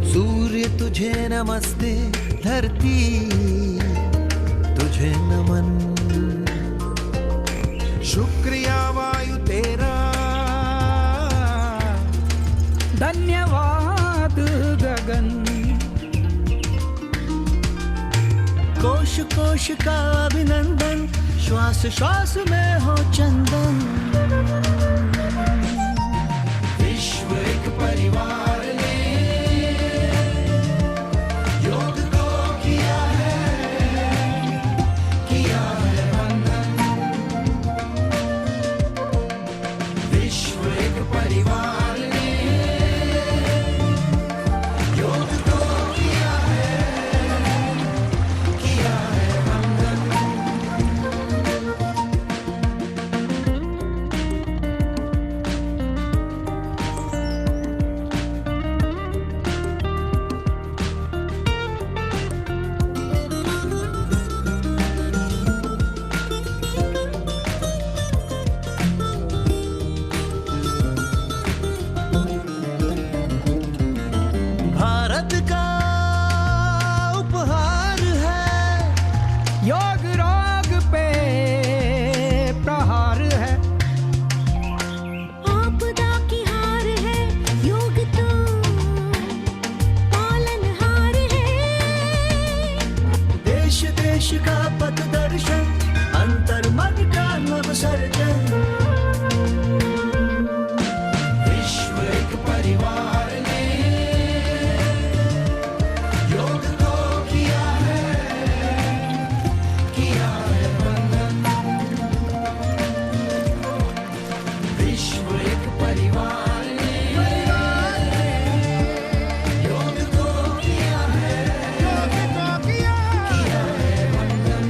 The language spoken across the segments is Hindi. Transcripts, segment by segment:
सूर्य तुझे नमस्ते, धरती तुझे नमन। शुक्रिया वायु तेरा, धन्यवाद गगन। कोश कोश का अभिनंदन, श्वास श्वास में हो चंदन। विश्व एक परिवार ने योग को किया है वंदन। विश्व एक परिवार ने योग को किया है वंदन। भारत का उपहार है, योग रोग पे प्रहार है। आपदा की हार है, योग तो पालनहार है। देश देश का पथ दर्शन, अंतर मन का नव सर्जन। विश्व एक परिवार ने योग को किया है वंदन। विश्व एक परिवार ने योग को किया है वंदन।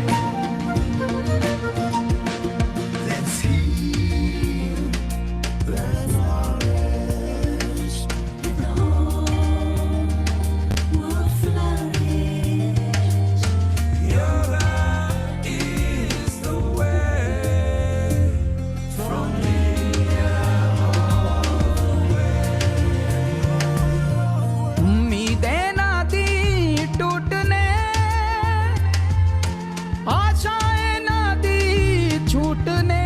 Let's heal the forest, the home will flourish. Yoga is the way from उम्मीदें ना दी टूटने, आशाएं ना दी छूटने।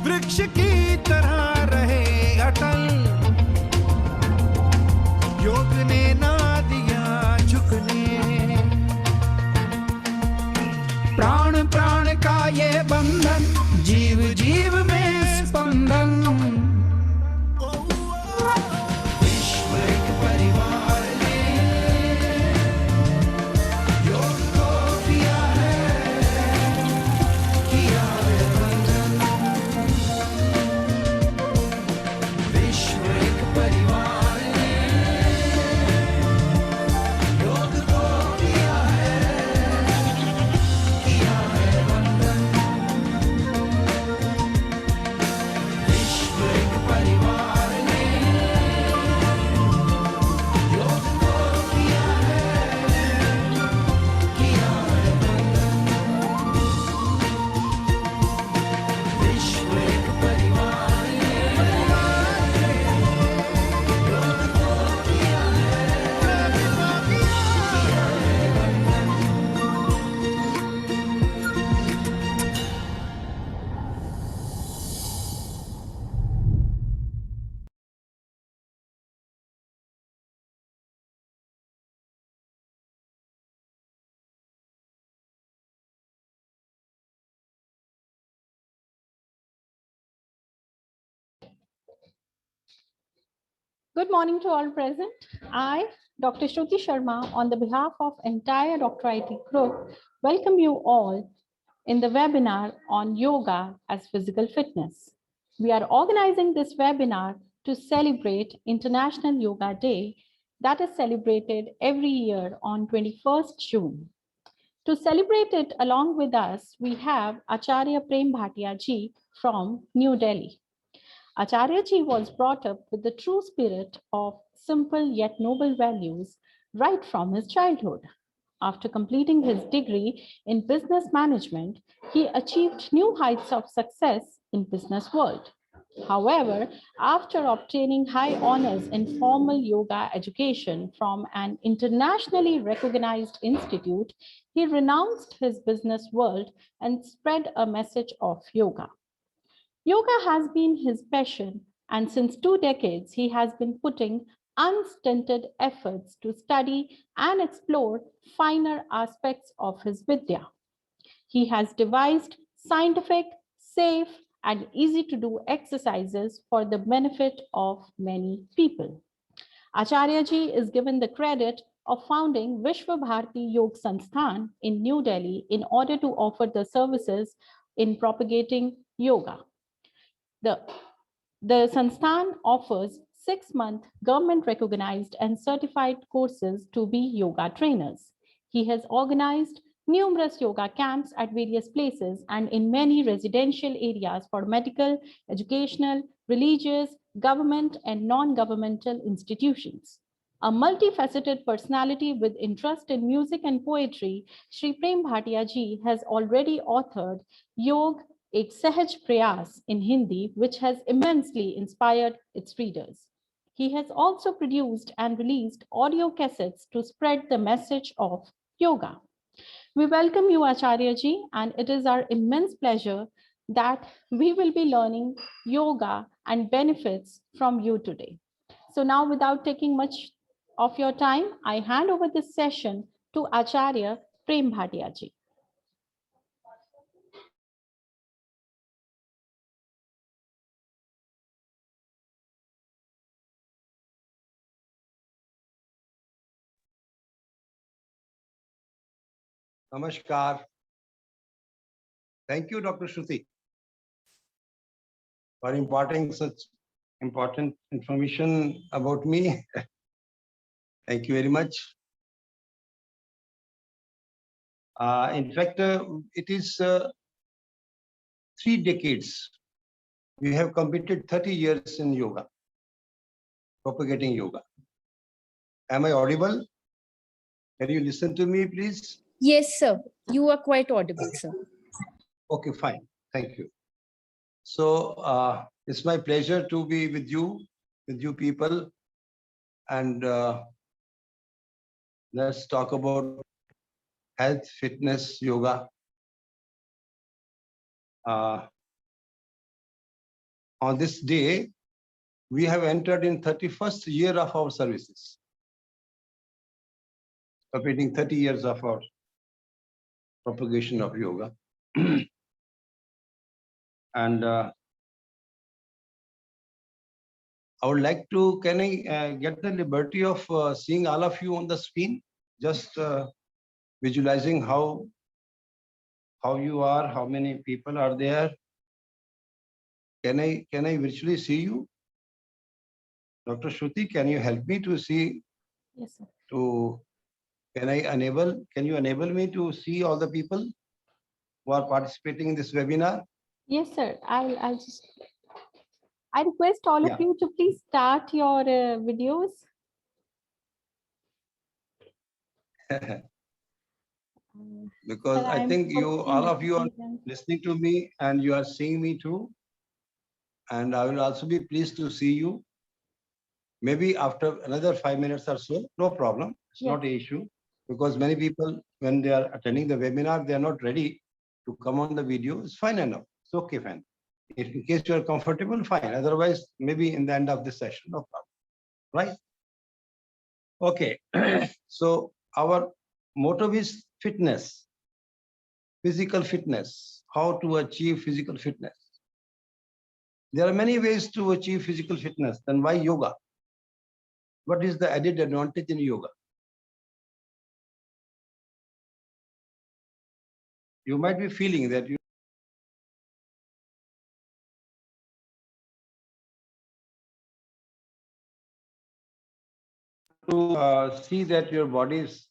वृक्ष की तरह रहे अटल, योग ने ना दिया झुकने। प्राण प्राण का ये बंधन, जीव जीव में स्पंदन। विश्व एक परिवार ने योग को किया है वंदन। विश्व एक परिवार ने योग को किया है वंदन। विश्व एक परिवार ने योग को किया है वंदन। विश्व एक परिवार ने योग को किया Good morning to all present. I, Dr. Shruti Sharma, on the behalf of entire Dr. IT group, welcome you all in the webinar on yoga as physical fitness. We are organizing this webinar to celebrate International Yoga Day that is celebrated every year on 21st June. To celebrate it along with us, we have Acharya Prem Bhatia ji from New Delhi. Acharya ji was brought up with the true spirit of simple yet noble values right from his childhood. After completing his degree in business management, he achieved new heights of success in business world. However, after obtaining high honors in formal yoga education from an internationally recognized institute, he renounced his business world and spread a message of yoga. Yoga has been his passion, and since 2 decades, he has been putting unstinted efforts to study and explore finer aspects of his Vidya. He has devised scientific, safe, and easy to do exercises for the benefit of many people. Acharya ji is given the credit of founding Vishwa Bharati Yog Sansthan in New Delhi in order to offer the services in propagating yoga. The Sansthan offers 6-month government recognized and certified courses to be yoga trainers. He has organized numerous yoga camps at various places and in many residential areas for medical, educational, religious, government, and non-governmental institutions. A multifaceted personality with interest in music and poetry, Shri Prem Bhatia ji has already authored Yog Ek Sahaj Prayas in Hindi, which has immensely inspired its readers. He has also produced and released audio cassettes to spread the message of yoga. We welcome you, Acharya ji, and it is our immense pleasure that we will be learning yoga and benefits from you today. So now, without taking much of your time, I hand over this session to Acharya Prem Bhatia ji. Namaskar. Thank you, Dr. Shruti, for imparting such important information about me. Thank you very much. In fact, it is 3 decades. We have completed 30 years in yoga, propagating yoga. Am I audible? Can you listen to me, please? Yes, sir. You are quite audible, sir. Okay, fine. Thank you. So it's my pleasure to be with you people, and let's talk about health, fitness, yoga. On this day, we have entered in 31st year of our services, completing 30 years of our propagation of yoga. And I would like to, can I get the liberty of seeing all of you on the screen? Just visualizing how you are, how many people are there. Can I virtually see you? Dr. Shruti, can you help me to see? Yes, sir. Can you enable me to see all the people who are participating in this webinar? Yes, sir. I request all of you to please start your videos. Because I think all of you are listening to me and you are seeing me too. And I will also be pleased to see you. Maybe after another 5 minutes or so, no problem. It's not an issue. Because many people, when they are attending the webinar, they are not ready to come on the video. It's fine enough. It's okay, fine. If in case you are comfortable, fine. Otherwise, maybe in the end of the session, no problem. Right? Okay. So our motto is fitness, physical fitness. How to achieve physical fitness? There are many ways to achieve physical fitness. Then why yoga? What is the added advantage in yoga? You might be feeling that you to see that your body is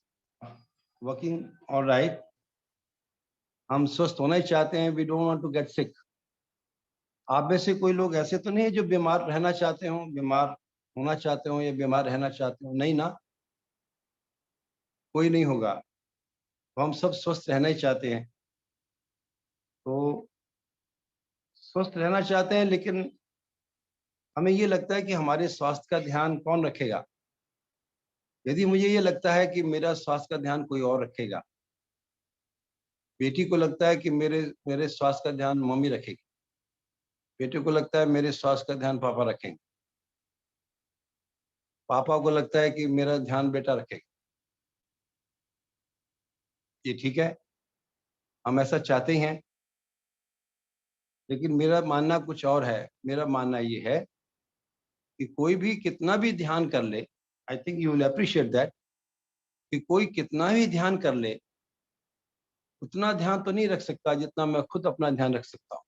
working all right. हम स्वस्थ होना ही चाहते हैं. We don't want to get sick. आप में से कोई लोग ऐसे तो नहीं है जो बीमार रहना चाहते हो, बीमार होना चाहते हो या बीमार रहना चाहते हो? नहीं ना, कोई नहीं होगा. तो हम सब स्वस्थ रहना ही चाहते हैं. तो स्वस्थ रहना चाहते हैं, लेकिन हमें ये लगता है कि हमारे स्वास्थ्य का ध्यान कौन रखेगा। यदि मुझे ये लगता है कि मेरा स्वास्थ्य का ध्यान कोई और रखेगा, बेटी को लगता है कि मेरे मेरे स्वास्थ्य का ध्यान मम्मी रखेगी, बेटे को लगता है मेरे स्वास्थ्य का ध्यान पापा रखेंगे, पापा को लगता है कि मेरा ध्यान बेटा रखेगा। ये ठीक है, हम ऐसा चाहते हैं, लेकिन मेरा मानना कुछ और है। मेरा मानना ये है कि कोई भी कितना भी ध्यान कर ले, I think you will appreciate that, कि कोई कितना भी ध्यान कर ले उतना ध्यान तो नहीं रख सकता जितना मैं खुद अपना ध्यान रख सकता हूँ।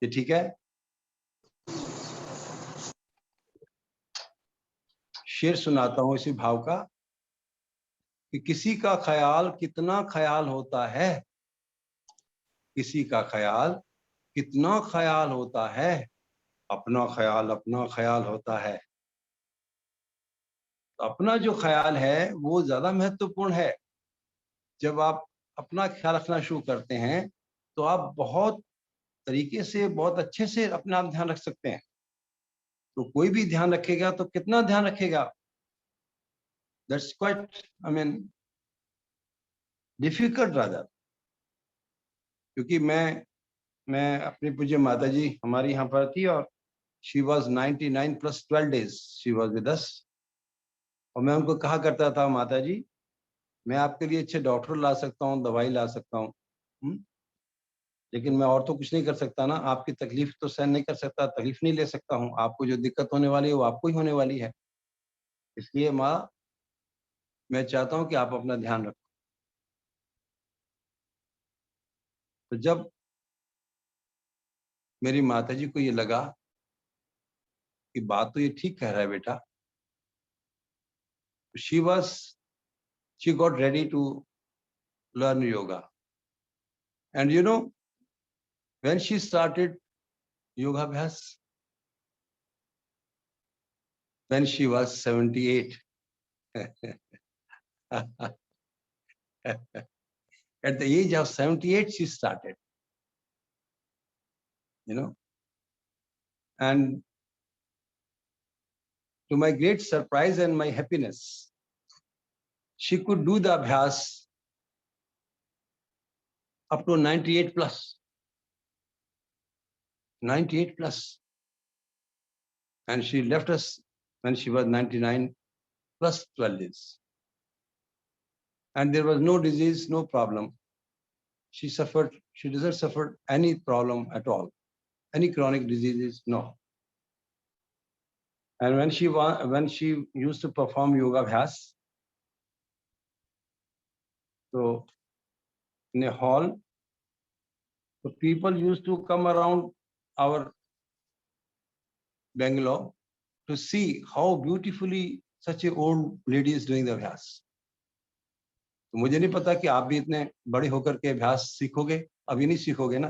ये ठीक है। शेर सुनाता हूं इसी भाव का कि किसी का ख्याल कितना ख्याल होता है, किसी का ख्याल कितना ख्याल होता है, अपना ख्याल होता है। तो अपना जो ख्याल है वो ज्यादा महत्वपूर्ण है। जब आप अपना ख्याल रखना शुरू करते हैं तो आप बहुत तरीके से, बहुत अच्छे से अपना ध्यान रख सकते हैं। तो कोई भी ध्यान रखेगा तो कितना ध्यान रखेगा, that's quite I mean difficult rather. क्योंकि मैं अपनी पूज्य माता जी हमारी यहाँ पर थी और she was 99 + 12 days she was with us. और मैं उनको कहा करता था, माता जी मैं आपके लिए अच्छे डॉक्टर ला सकता हूँ, दवाई ला सकता हूँ, लेकिन मैं और तो कुछ नहीं कर सकता ना। आपकी तकलीफ तो सहन नहीं कर सकता, तकलीफ नहीं ले सकता हूँ। आपको जो दिक्कत होने वाली है वो आपको ही होने वाली है। इसलिए माँ मैं चाहता हूँ कि आप अपना ध्यान रखो। तो जब मेरी माता जी को ये लगा कि बात तो ये ठीक कह रहा है बेटा, she got ready to learn yoga. And you know, when she started yoga abhyas, when she was 78, at the age of 78 she started, you know, and to my great surprise and my happiness, she could do the abhyas up to 98 plus, 98 plus, and she left us when she was 99 + 12 days, and there was no disease, no problem. She doesn't suffer any problem at all, any chronic diseases, no. And when she used to perform yoga abhyas, so in a hall, the people used to come around our Bangalore to see how beautifully such a old lady is doing the abhyas. तो मुझे नहीं पता कि आप भी इतने बड़े होकर के अभ्यास सीखोगे, अभी नहीं सीखोगे ना।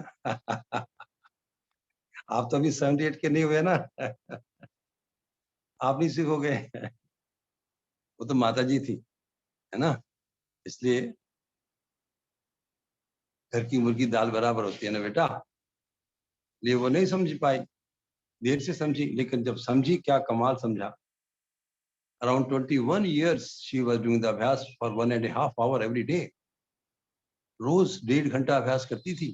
आप तो अभी 78 के नहीं हुए ना। आप नहीं सीखोगे। वो तो माता जी थी, है ना। इसलिए घर की मुर्गी दाल बराबर होती है ना बेटा। लिए वो नहीं समझ पाई, देर से समझी, लेकिन जब समझी क्या कमाल समझा। Around 21 years she was doing the abhyas for 1.5 hours every day. रोज 1.5 घंटा अभ्यास करती थी।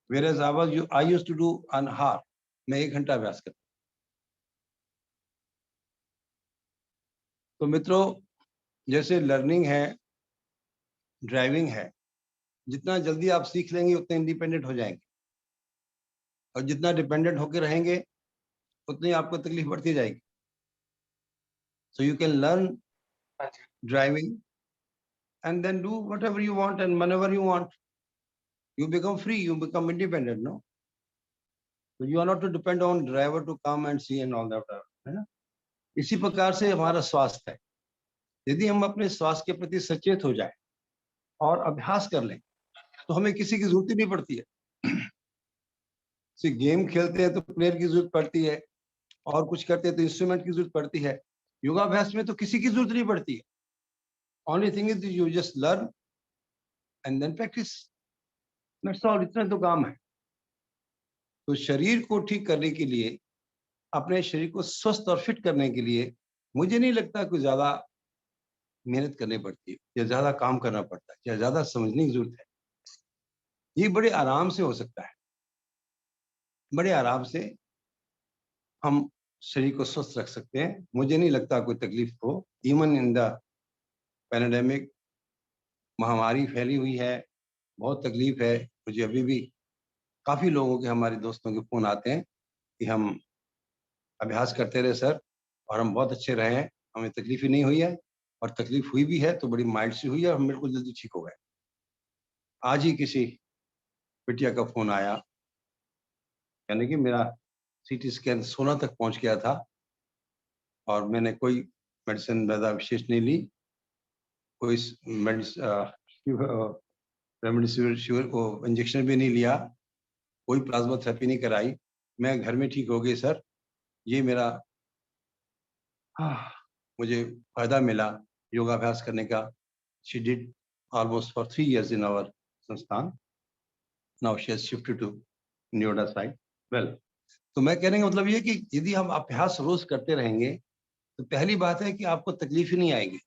Whereas I used to do an hour. मैं 1 घंटा अभ्यास करता। तो मित्रों, जैसे लर्निंग है, ड्राइविंग है, जितना जल्दी आप सीख लेंगे उतने इंडिपेंडेंट हो जाएंगे, और जितना डिपेंडेंट होकर रहेंगे उतनी आपको तकलीफ बढ़ती जाएगी। So you can learn driving and then do whatever you want and whenever you want. You become free, you become independent, no? So you are not to depend on driver to come and see and all that, है ना? इसी प्रकार से हमारा स्वास्थ्य है। यदि हम अपने स्वास्थ्य के प्रति सचेत हो जाए और अभ्यास कर लें तो हमें किसी की जरूरत ही नहीं पड़ती है। सिर्फ गेम खेलते हैं तो प्लेयर की जरूरत पड़ती है, और कुछ करते हैं तो इंस्ट्रूमेंट की जरूरत पड़ती है। योगाभ्यास में तो किसी की जरूरत नहीं पड़ती है। Only thing is you just learn and then practice. That's all, इतना तो काम है। तो शरीर को ठीक करने के लिए, अपने शरीर को स्वस्थ और फिट करने के लिए मुझे नहीं लगता कोई ज्यादा मेहनत करनी पड़ती है या ज्यादा काम करना पड़ता है या ज्यादा समझने की जरूरत है। ये बड़े आराम से हो सकता है। बड़े आराम से हम शरीर को स्वस्थ रख सकते हैं। मुझे नहीं लगता कोई तकलीफ हो। इवन इन द पैंडेमिक, महामारी फैली हुई है, बहुत तकलीफ है। मुझे अभी भी काफी लोगों के, हमारे दोस्तों के फोन आते हैं कि हम अभ्यास करते रहे सर और हम बहुत अच्छे रहे हैं, हमें तकलीफ ही नहीं हुई है, और तकलीफ हुई भी है तो बड़ी माइल्ड सी हुई है और हम बिल्कुल जल्दी ठीक हो गए। आज ही किसी बिटिया का फोन आया, यानी कि मेरा सीटी स्कैन 16 तक पहुंच गया था और मैंने कोई मेडिसिन ज्यादा विशेष नहीं ली, कोई रेमडेसिविर को इंजेक्शन भी नहीं लिया, कोई प्लाज्मा थेरेपी नहीं कराई, मैं घर में ठीक हो गई सर। ये मेरा मुझे फायदा मिला योगाभ्यास करने का। She did almost for 3 years in our संस्थान। Now she has shifted to Noida side. Well, तो मैं कहने का मतलब ये कि यदि हम अभ्यास रोज करते रहेंगे तो पहली बात है कि आपको तकलीफ ही नहीं आएगी।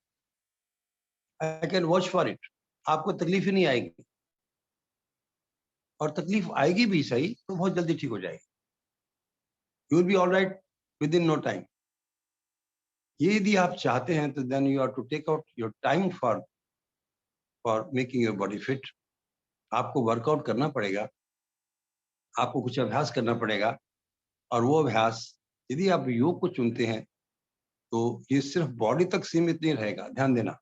I can watch for it, आपको तकलीफ ही नहीं आएगी, और तकलीफ आएगी भी सही तो बहुत जल्दी ठीक हो जाएगी। You will be all right within no time. ये यदि आप चाहते हैं तो then you have to take out your time for making your body fit. आपको वर्कआउट करना पड़ेगा, आपको कुछ अभ्यास करना पड़ेगा, और वो अभ्यास यदि आप योग को चुनते हैं तो ये सिर्फ बॉडी तक सीमित नहीं रहेगा। ध्यान देना,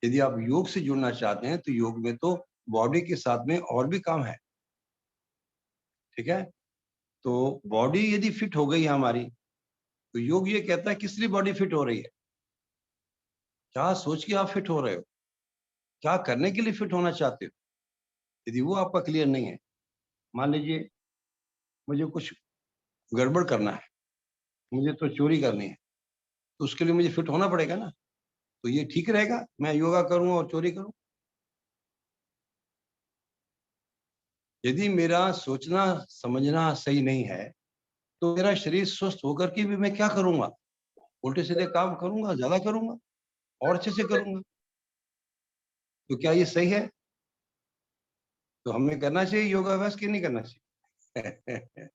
यदि आप योग से जुड़ना चाहते हैं तो योग में तो बॉडी के साथ में और भी काम है, ठीक है। तो बॉडी यदि फिट हो गई है हमारी, तो योग ये कहता है किस लिए बॉडी फिट हो रही है, क्या सोच के आप फिट हो रहे हो, क्या करने के लिए फिट होना चाहते हो। यदि वो आपका क्लियर नहीं है, मान लीजिए मुझे कुछ गड़बड़ करना है, मुझे तो चोरी करनी है, तो उसके लिए मुझे फिट होना पड़ेगा ना। तो ये ठीक रहेगा मैं योगा करूं और चोरी करूं? यदि मेरा सोचना समझना सही नहीं है तो मेरा शरीर स्वस्थ होकर के भी मैं क्या करूंगा, उल्टे सीधे काम करूंगा, ज्यादा करूंगा और अच्छे से करूंगा। तो क्या ये सही है? तो हमें करना चाहिए योगाभ्यास कि नहीं करना चाहिए?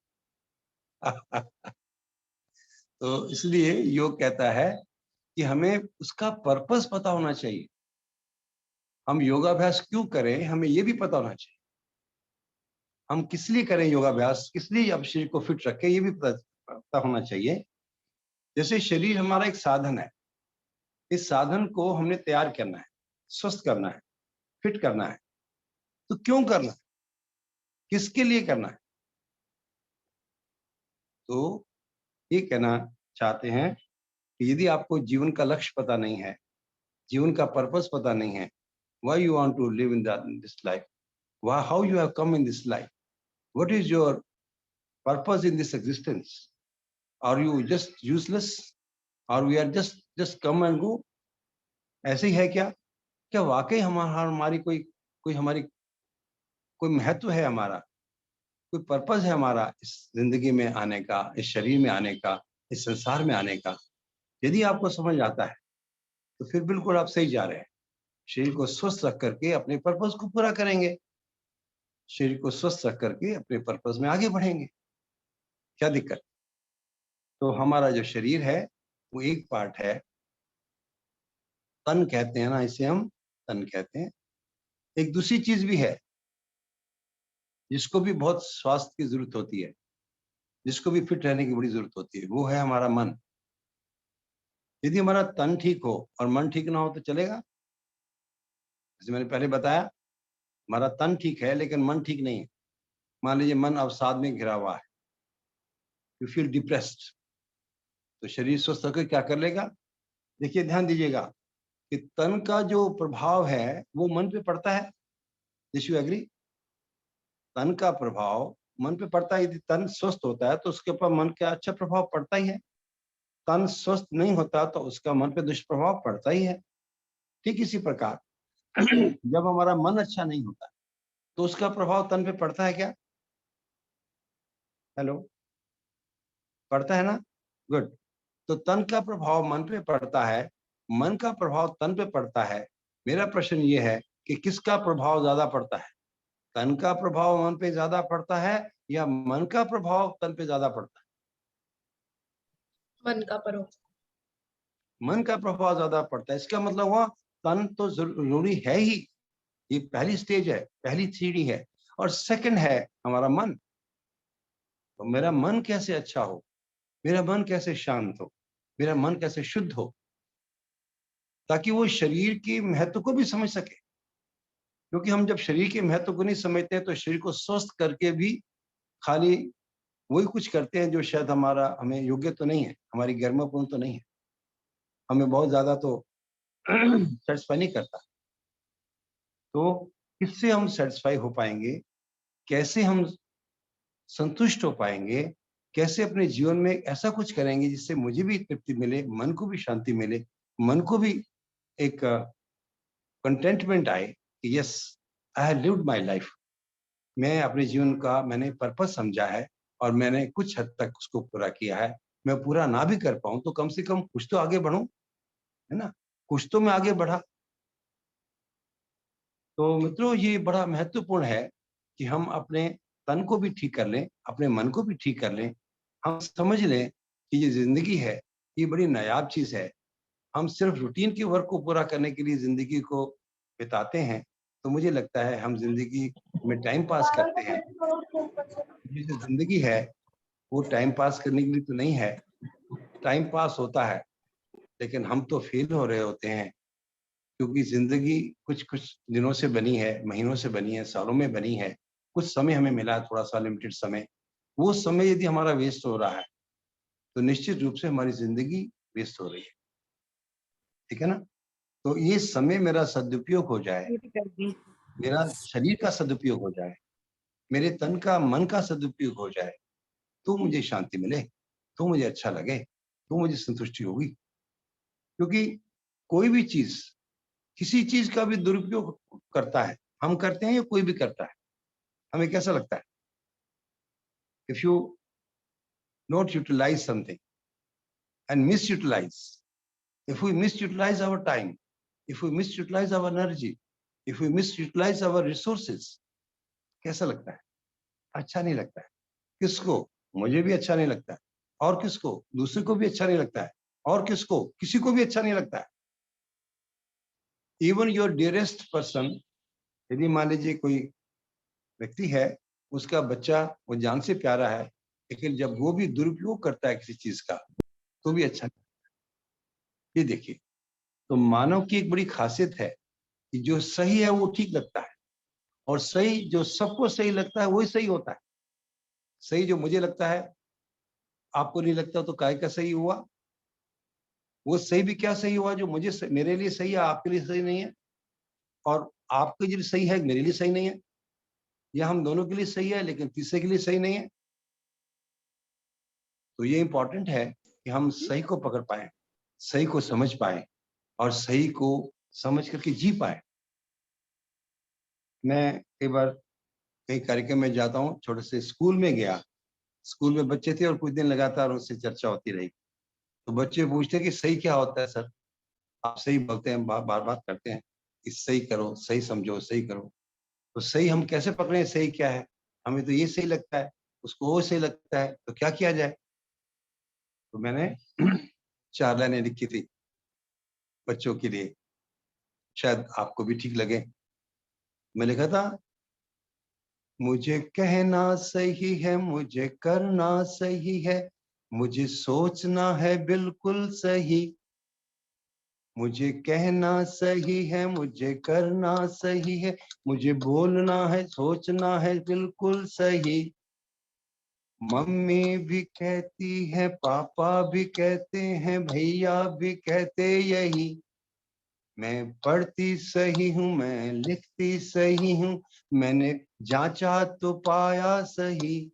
तो इसलिए योग कहता है कि हमें उसका पर्पस पता होना चाहिए। हम योगाभ्यास क्यों करें हमें ये भी पता होना चाहिए। हम किस लिए करें योगाभ्यास, किस लिए अब शरीर को फिट रखें, ये भी पता होना चाहिए। जैसे शरीर हमारा एक साधन है, इस साधन को हमने तैयार करना है, स्वस्थ करना है, फिट करना है। तो क्यों करना है, किसके लिए करना है? तो ये कहना चाहते हैं कि यदि आपको जीवन का लक्ष्य पता नहीं है, जीवन का पर्पस पता नहीं है, why you want to live in this life, how you have come in this life, what is your purpose in this existence, are you just useless or we are just come and go, ऐसे ही है क्या? क्या वाकई हमारी कोई महत्व है, हमारा कोई पर्पस है हमारा इस जिंदगी में आने का, इस शरीर में आने का, इस संसार में आने का? यदि आपको समझ आता है तो फिर बिल्कुल आप सही जा रहे हैं। शरीर को स्वस्थ रख करके अपने पर्पस को पूरा करेंगे, शरीर को स्वस्थ रख करके अपने पर्पस में आगे बढ़ेंगे, क्या दिक्कत? तो हमारा जो शरीर है वो एक पार्ट है, तन कहते हैं ना, इसे हम तन कहते हैं। एक दूसरी चीज भी है जिसको भी बहुत स्वास्थ्य की जरूरत होती है, जिसको भी फिट रहने की बड़ी जरूरत होती है, वो है हमारा मन। यदि हमारा तन ठीक हो और मन ठीक ना हो तो चलेगा? जैसे मैंने पहले बताया, हमारा तन ठीक है लेकिन मन ठीक नहीं है। मान लीजिए मन अवसाद में घिरा हुआ है, यू फील डिप्रेस्ड, तो शरीर स्वस्थ होकर क्या कर लेगा? देखिए ध्यान दीजिएगा कि तन का जो प्रभाव है वो मन पे पड़ता है। This you agree? तन का प्रभाव मन पे पड़ता है। यदि तन स्वस्थ होता है तो उसके ऊपर मन का अच्छा प्रभाव पड़ता ही है। तन स्वस्थ नहीं होता तो उसका मन पे दुष्प्रभाव पड़ता ही है। ठीक इसी प्रकार जब हमारा मन अच्छा नहीं होता तो उसका प्रभाव तन पे पड़ता है क्या? हेलो, पड़ता है ना? गुड। तो तन का प्रभाव मन पे पड़ता है, मन का प्रभाव तन पे पड़ता है। मेरा प्रश्न ये है कि किसका प्रभाव ज्यादा पड़ता है? तन का प्रभाव मन पे ज्यादा पड़ता है या मन का प्रभाव तन पे ज्यादा पड़ता है? मन का प्रभाव। मन का प्रभाव ज्यादा पड़ता है। इसका मतलब हुआ तन तो जरूरी है ही, ये पहली स्टेज है, पहली सीढ़ी है। और सेकंड है हमारा मन। तो मेरा मन कैसे अच्छा हो, मेरा मन कैसे शांत हो, मेरा मन कैसे शुद्ध हो, ताकि वो शरीर के महत्व को भी समझ सके। क्योंकि हम जब शरीर के महत्व को नहीं समझते हैं तो शरीर को स्वस्थ करके भी खाली वही कुछ करते हैं जो शायद हमें योग्य तो नहीं है, हमारी गर्मापूर्ण तो नहीं है, हमें बहुत ज्यादा तो सेटिस्फाई नहीं करता। तो किससे हम सेटिस्फाई हो पाएंगे, कैसे हम संतुष्ट हो पाएंगे, कैसे अपने जीवन में ऐसा कुछ करेंगे जिससे मुझे भी तृप्ति मिले, मन को भी शांति मिले, मन को भी एक कंटेंटमेंट आए कि yes, I have lived my life. मैं अपने जीवन का मैंने पर्पस समझा है और मैंने कुछ हद तक उसको पूरा किया है। मैं पूरा ना भी कर पाऊं तो कम से कम कुछ तो आगे बढ़ूं, है ना? कुछ तो मैं आगे बढ़ा। तो मित्रों, ये बड़ा महत्वपूर्ण है कि हम अपने तन को भी ठीक कर लें, अपने मन को भी ठीक कर लें। हम समझ लें कि ये जिंदगी है, ये बड़ी नायाब चीज है। हम सिर्फ रूटीन के वर्क को पूरा करने के लिए जिंदगी को बिताते हैं, तो मुझे लगता है हम जिंदगी में टाइम पास करते हैं। ये जो जिंदगी है वो टाइम पास करने के लिए तो नहीं है। टाइम पास होता है लेकिन हम तो फेल हो रहे होते हैं, क्योंकि जिंदगी कुछ कुछ दिनों से बनी है, महीनों से बनी है, सालों में बनी है। कुछ समय हमें मिला है, थोड़ा सा लिमिटेड समय। वो समय यदि हमारा वेस्ट हो रहा है तो निश्चित रूप से हमारी जिंदगी वेस्ट हो रही है। ठीक है ना? तो ये समय मेरा सदुपयोग हो जाए, मेरा शरीर का सदुपयोग हो जाए, मेरे तन का मन का सदुपयोग हो जाए, तो मुझे शांति मिले, तो मुझे अच्छा लगे, तो मुझे संतुष्टि होगी। क्योंकि कोई भी चीज, किसी चीज का भी दुरुपयोग करता है, हम करते हैं या कोई भी करता है, हमें कैसा लगता है? If you not utilize something and misutilize, if we misutilize our time, if we misutilize our energy, if we misutilize our resources, कैसा लगता है? अच्छा नहीं लगता है। किसको? मुझे भी अच्छा नहीं लगता है। और किसको? दूसरे को भी अच्छा नहीं लगता है। और किसको? किसी को भी अच्छा नहीं लगता है। इवन योर डियरेस्ट पर्सन, यदि मान लीजिए कोई व्यक्ति है, उसका बच्चा वो जान से प्यारा है, लेकिन जब वो भी दुरुपयोग करता है किसी चीज का तो भी अच्छा नहीं। ये देखिए, तो मानव की एक बड़ी खासियत है कि जो सही है वो ठीक लगता है, और सही जो सबको सही लगता है वही सही होता है। सही जो मुझे लगता है आपको नहीं लगता, तो काय का सही हुआ? वो सही भी क्या सही हुआ जो मेरे लिए सही है आपके लिए सही नहीं है, और आपके लिए सही है मेरे लिए सही नहीं है, या हम दोनों के लिए सही है लेकिन तीसरे के लिए सही नहीं है। तो ये इंपॉर्टेंट है कि हम सही को पकड़ पाए, सही को समझ पाए और सही को समझ करके जी पाए। मैं कई बार कई कार्यक्रम में जाता हूँ, छोटे से स्कूल में गया, स्कूल में बच्चे थे और कुछ दिन लगातार उनसे चर्चा होती रही। तो बच्चे पूछते कि सही क्या होता है सर? आप सही बोलते हैं, बार बार करते हैं कि सही करो, सही समझो, सही करो। तो सही हम कैसे पकड़े? सही क्या है? हमें तो ये सही लगता है, उसको वो सही लगता है, तो क्या किया जाए? तो मैंने 4 लाइनें लिखी थी बच्चों के लिए, शायद आपको भी ठीक लगे। मैं लिखा था, मुझे कहना सही है, मुझे करना सही है, मुझे सोचना है बिल्कुल सही। मुझे कहना सही है, मुझे करना सही है, मुझे बोलना है, सोचना है बिल्कुल सही। मम्मी भी कहती है, पापा भी कहते हैं, भैया भी कहते यही। मैं पढ़ती सही हूँ, मैं लिखती सही हूँ, मैंने जांचा तो पाया सही।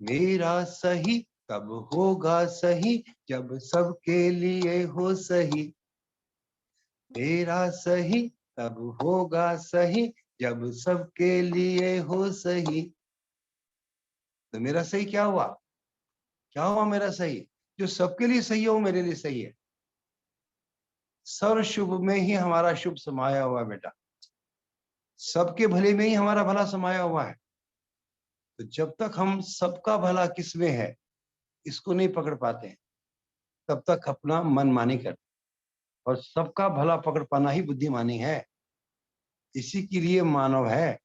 मेरा सही कब होगा सही, जब सबके लिए हो सही। मेरा सही तब होगा सही, जब सबके लिए हो सही। तो मेरा सही क्या हुआ? क्या हुआ मेरा सही? जो सबके लिए सही है वो मेरे लिए सही है। सर्व शुभ में ही हमारा शुभ समाया हुआ है बेटा, सबके भले में ही हमारा भला समाया हुआ है। तो जब तक हम सबका भला किसमें है इसको नहीं पकड़ पाते हैं, तब तक अपना मनमानी करते, और सबका भला पकड़ पाना ही बुद्धिमानी है। इसी के लिए मानव है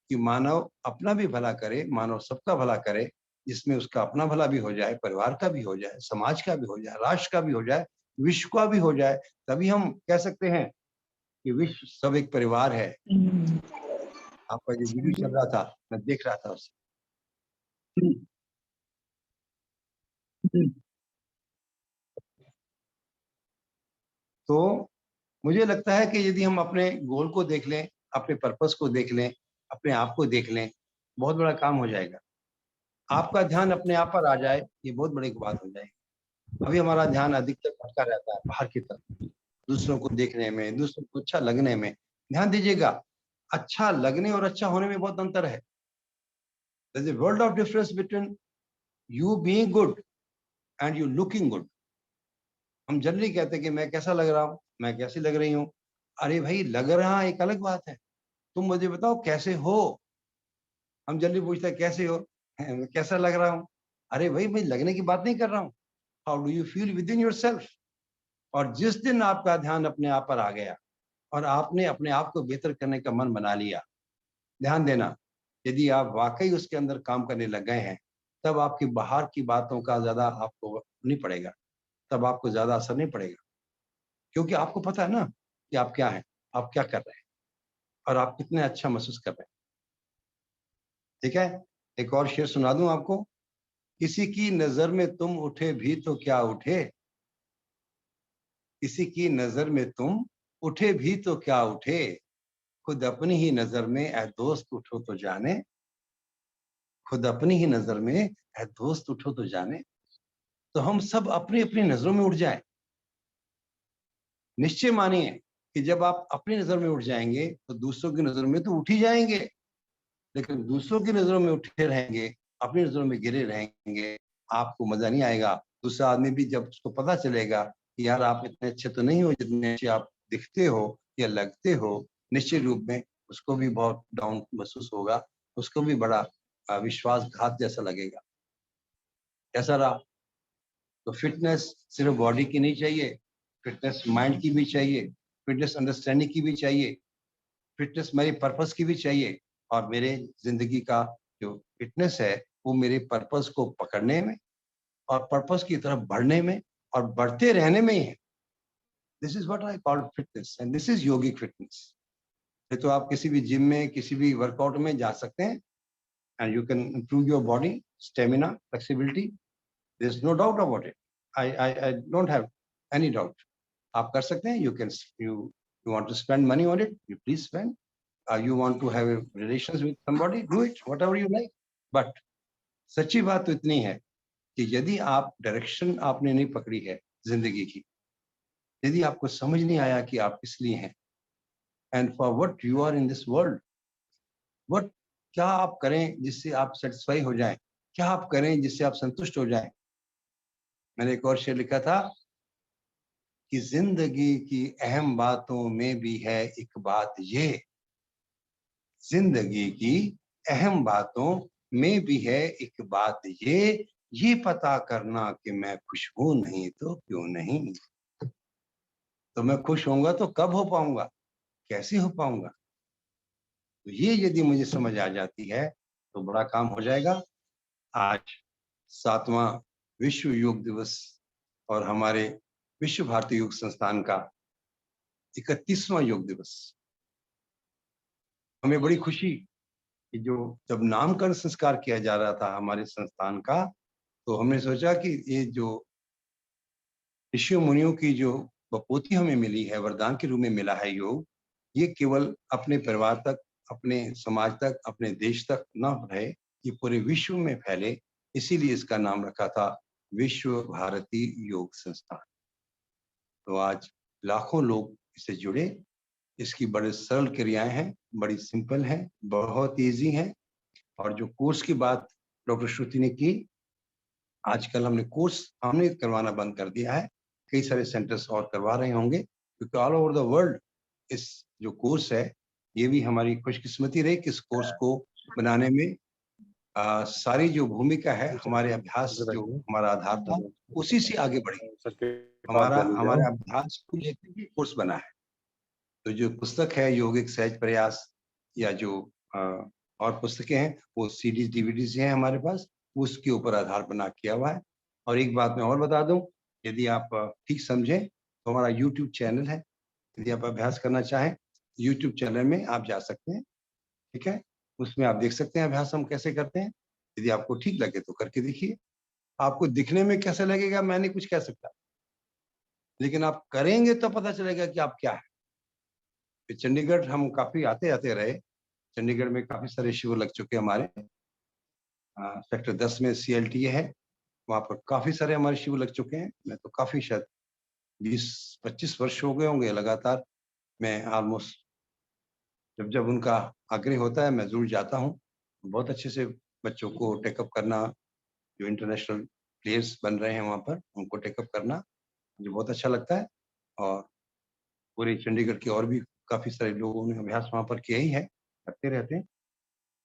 कि मानव अपना भी भला करे, मानव सबका भला करे, जिसमें उसका अपना भला भी हो जाए, परिवार का भी हो जाए, समाज का भी हो जाए, राष्ट्र का भी हो जाए, विश्व का भी हो जाए। तभी हम कह सकते हैं कि विश्व सब एक परिवार है। आपका जो वीडियो चल रहा था मैं देख रहा था उसे। तो मुझे लगता है कि यदि हम अपने गोल को देख लें, अपने पर्पस को देख लें, अपने आप को देख लें, बहुत बड़ा काम हो जाएगा। आपका ध्यान अपने आप पर आ जाए, ये बहुत बड़ी बात हो जाएगी। अभी हमारा ध्यान अधिकतर भटका रहता है बाहर की तरफ, दूसरों को देखने में, दूसरों को अच्छा लगने में। ध्यान दीजिएगा, अच्छा लगने और अच्छा होने में बहुत अंतर है। There's a world of difference between you being good and you looking good. हम जनरली कहते हैं कि मैं कैसा लग रहा हूँ, मैं कैसी लग रही हूँ। अरे भाई, लग रहा एक अलग बात है, तुम मुझे बताओ कैसे हो। हम जनरली पूछते हैं कैसे हो, मैं कैसा लग रहा हूँ। अरे भाई, मैं लगने की बात नहीं कर रहा हूँ, how do you feel with in your self. और जिस दिन आपका ध्यान अपने आप पर आ गया और आपने अपने आप को बेहतर करने का मन बना लिया, ध्यान देना, यदि आप वाकई उसके अंदर काम करने लग गए हैं, तब आपकी बाहर की बातों का ज्यादा आपको नहीं पड़ेगा, तब आपको ज्यादा असर नहीं पड़ेगा, क्योंकि आपको पता है ना कि आप क्या हैं, आप क्या कर रहे हैं और आप कितने अच्छा महसूस कर रहे हैं। ठीक है, एक और शेर सुना दूं आपको। किसी की नजर में तुम उठे भी तो क्या उठे, किसी की नजर में तुम उठे भी तो क्या उठे, खुद अपनी ही नजर में ऐ दोस्त उठो तो जाने, खुद अपनी ही नजर में ऐ दोस्त उठो तो जाने। तो हम सब अपनी अपनी नजरों में उठ जाएं। निश्चय मानिए कि जब आप अपनी नजर में उठ जाएंगे तो दूसरों की नजर में तो उठ ही जाएंगे, लेकिन दूसरों की नजरों में उठे रहेंगे, अपनी नजरों में गिरे रहेंगे, आपको मजा नहीं आएगा। दूसरा आदमी भी जब उसको पता चलेगा कि यार आप इतने अच्छे तो नहीं हो जितने अच्छे आप दिखते हो या लगते हो, निश्चित रूप में उसको भी बहुत डाउन महसूस होगा, उसको भी बड़ा विश्वासघात जैसा लगेगा। कैसा रहा? तो फिटनेस सिर्फ बॉडी की नहीं चाहिए, फिटनेस माइंड की भी चाहिए, फिटनेस अंडरस्टैंडिंग की भी चाहिए, फिटनेस मेरे पर्पस की भी चाहिए। और मेरे जिंदगी का जो फिटनेस है वो मेरे पर्पस को पकड़ने में और पर्पस की तरफ बढ़ने में और बढ़ते रहने में ही है। This is what I call fitness and this is yogic fitness. तो आप किसी भी जिम में, किसी भी वर्कआउट में जा सकते हैं and you can improve your body, stamina, flexibility, there is no doubt about it. I don't have any doubt. आप कर सकते हैं। you want to spend money on it, you please spend. You want to have relations with somebody, do it, whatever you like. But सच्ची बात तो इतनी है कि यदि आप डायरेक्शन आपने नहीं पकड़ी है जिंदगी की, यदि आपको समझ नहीं आया कि आप किस लिए हैं and for what you are in this world, what, क्या आप करें जिससे आप सेटिस्फाई हो जाएं, क्या आप करें जिससे आप संतुष्ट हो जाएं। मैंने एक और शेर लिखा था कि जिंदगी की अहम बातों में भी है एक बात ये, जिंदगी की अहम बातों में भी है एक बात ये पता करना कि मैं खुश हूं नहीं तो क्यों नहीं। तो मैं खुश होऊंगा तो कब हो पाऊंगा, कैसे हो पाऊंगा। तो ये यदि मुझे समझ आ जाती है तो बड़ा काम हो जाएगा। आज 7वां विश्व योग दिवस और हमारे विश्व भारती योग संस्थान का 31वां योग दिवस। हमें बड़ी खुशी कि जो जब नामकरण संस्कार किया जा रहा था हमारे संस्थान का, तो हमने सोचा कि ये जो ऋषियों मुनियों की जो बपोती हमें मिली है, वरदान के रूप में मिला है योग, ये केवल अपने परिवार तक, अपने समाज तक, अपने देश तक न रहे, ये पूरे विश्व में फैले। इसीलिए इसका नाम रखा था विश्व भारती योग संस्थान। तो आज लाखों लोग इससे जुड़े। इसकी बड़े सरल क्रियाएं हैं, बड़ी सिंपल हैं, बहुत इजी हैं। और जो कोर्स की बात डॉक्टर श्रुति ने की। आजकल हमने कोर्स हमने करवाना बंद कर दिया है, कई सारे सेंटर्स और करवा रहे होंगे, क्योंकि ऑल ओवर द वर्ल्ड इस जो कोर्स है, ये भी हमारी खुशकिस्मती रही कि इस कोर्स को बनाने में सारी जो भूमिका है, हमारे अभ्यास जो हमारा आधार था, उसी से आगे बढ़ी। हमारे अभ्यास को लेकर के कोर्स बना है। तो जो पुस्तक है योगिक सहज प्रयास या जो और पुस्तकें हैं, वो सीडीज डीवीडीज हैं हमारे पास, उसके ऊपर आधार बना किया हुआ है। और एक बात मैं और बता दूं, यदि आप ठीक समझें तो हमारा यूट्यूब चैनल है, यदि आप अभ्यास करना चाहें यूट्यूब चैनल में आप जा सकते हैं, ठीक है। उसमें आप देख सकते हैं अभ्यास हम कैसे करते हैं। यदि आपको ठीक लगे तो करके देखिए। आपको दिखने में कैसे लगेगा मैं नहीं कुछ कह सकता, लेकिन आप करेंगे तो पता चलेगा कि आप क्या है। चंडीगढ़ हम काफी आते आते रहे, चंडीगढ़ में काफी सारे शिविर लग चुके हमारे। सेक्टर 10 में CLTA है, वहां पर काफी सारे हमारे शिविर लग चुके हैं। मैं तो काफी शायद 20-25 वर्ष हो गए होंगे लगातार। मैं ऑलमोस्ट जब उनका आग्रह होता है मैं जरूर जाता हूँ। बहुत अच्छे से बच्चों को टेकअप करना, जो इंटरनेशनल प्लेयर्स बन रहे हैं वहाँ पर उनको टेकअप करना मुझे बहुत अच्छा लगता है। और पूरे चंडीगढ़ के और भी काफी सारे लोगों ने अभ्यास वहाँ पर किया ही है, करते रहते हैं।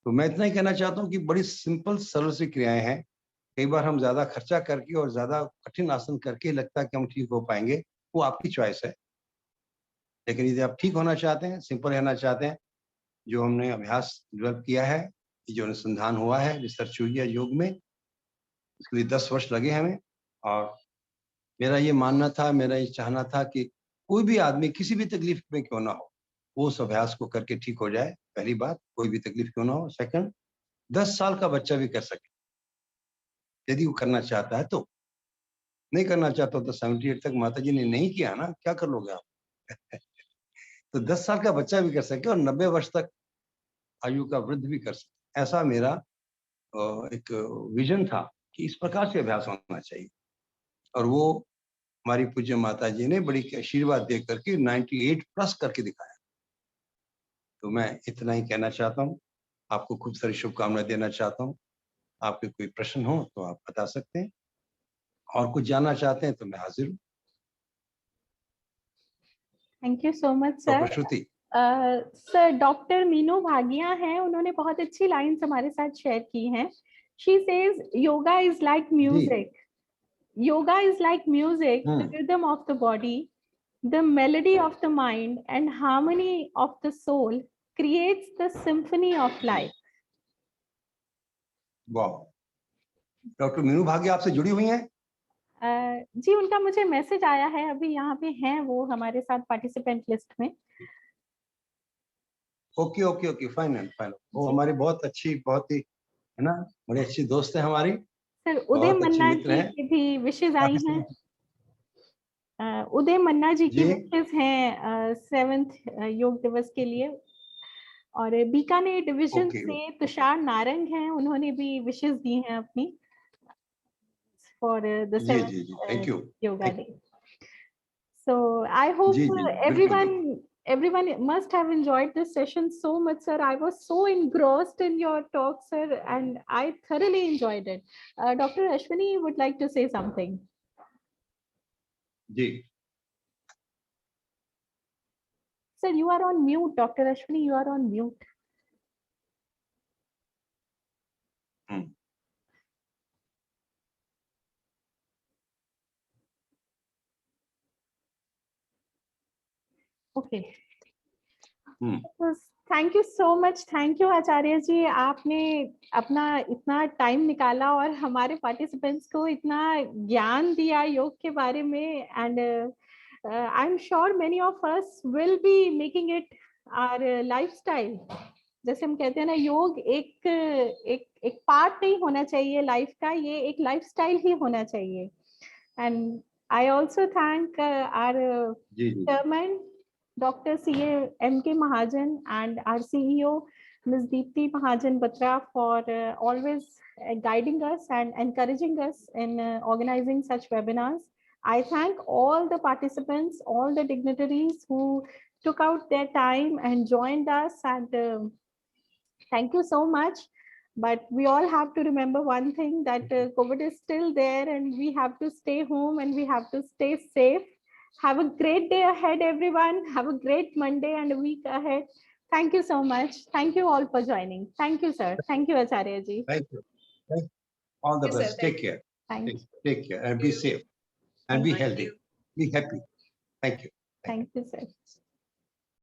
तो मैं इतना ही कहना चाहता हूँ कि बड़ी सिंपल सरल सी क्रियाएं हैं। कई बार हम ज्यादा खर्चा करके और ज्यादा कठिन आसन करके लगता है कि हम ठीक हो पाएंगे, वो आपकी चॉइस है। लेकिन यदि आप ठीक होना चाहते हैं, सिंपल रहना चाहते हैं, जो हमने अभ्यास डेवलप किया है, जो अनुसंधान हुआ है, रिसर्च हुई है योग में, इसके लिए 10 वर्ष लगे हमें। और मेरा ये मानना था, मेरा ये चाहना था कि कोई भी आदमी किसी भी तकलीफ में क्यों ना हो, वो उस अभ्यास को करके ठीक हो जाए। पहली बात, कोई भी तकलीफ क्यों ना हो। सेकंड, 10 साल का बच्चा भी कर सके यदि वो करना चाहता है तो। नहीं करना चाहता तो 78 तक माता जी ने नहीं किया ना, क्या कर लोगे आप। तो 10 साल का बच्चा भी कर सके और 90 वर्ष तक आयु का वृद्ध भी कर सके, ऐसा मेरा एक विजन था कि इस प्रकार से अभ्यास होना चाहिए। और वो हमारी पूज्य माता जी ने बड़ी आशीर्वाद दे करके 98 प्लस करके दिखाया। तो मैं इतना ही कहना चाहता हूँ, आपको खूब सारी शुभकामनाएं देना चाहता हूँ। आपके कोई प्रश्न हो तो आप बता सकते हैं, और कुछ जानना चाहते हैं तो मैं हाजिर हूँ। Thank you so much sir. Doctor Shruti. Sir doctor Meenu Bhagia हैं, उन्होंने बहुत अच्छी लाइंस हमारे साथ शेयर की हैं। She says yoga is like music, yoga is like music, the rhythm of the body, the melody of the mind and harmony of the soul creates the symphony of life. वाह, डॉक्टर मीनू भाग्य आपसे जुड़ी हुई हैं? जी उनका मुझे मैसेज आया है, अभी यहाँ पे हैं वो हमारे साथ पार्टिसिपेंट लिस्ट में। Okay okay okay, fine fine. वो हमारी बहुत अच्छी, बहुत ही है ना, बड़ी अच्छी दोस्त है हमारी। सर उदय मन्ना जी की भी विशेष आई हैं। उदय मन्ना जी की विशेष हैं 7th योग दिवस के लिए। और बीकानेर डिवीजन से तुषार नारंग हैं, उन्होंने भी विशेष दी हैं अपनी for the 7th yoga day. So I hope everyone must have enjoyed this session so much, sir. I was so engrossed in your talk, sir, and I thoroughly enjoyed it. Dr. Ashwini would like to say something. जी Sir, you are on mute. Dr. Ashwini, you are on mute. Okay. Thank you so much, thank you Acharya ji, आपने अपना इतना टाइम निकाला और हमारे पार्टिसिपेंट्स को इतना ज्ञान दिया योग के बारे में। And I am sure many of us will be making it our lifestyle. जैसे हम कहते हैं ना, योग एक पार्ट नहीं होना चाहिए लाइफ का, ये एक लाइफस्टाइल ही होना चाहिए। And I also thank our chairman Dr. C.A. M.K. Mahajan and our CEO Ms. Deepti Mahajan Batra for always guiding us and encouraging us in organizing such webinars. I thank all the participants, all the dignitaries who took out their time and joined us, and thank you so much. But we all have to remember one thing, that COVID is still there and we have to stay home and we have to stay safe. Have a great day ahead, everyone. Have a great Monday and a week ahead. Thank you so much. Thank you all for joining. Thank you, sir. Thank you, Acharya ji. Thank you. Thank you. All the Yes, sir. best. Take care. Thank you. Take care and be safe and be healthy. Be happy. Thank you. Thank you, sir.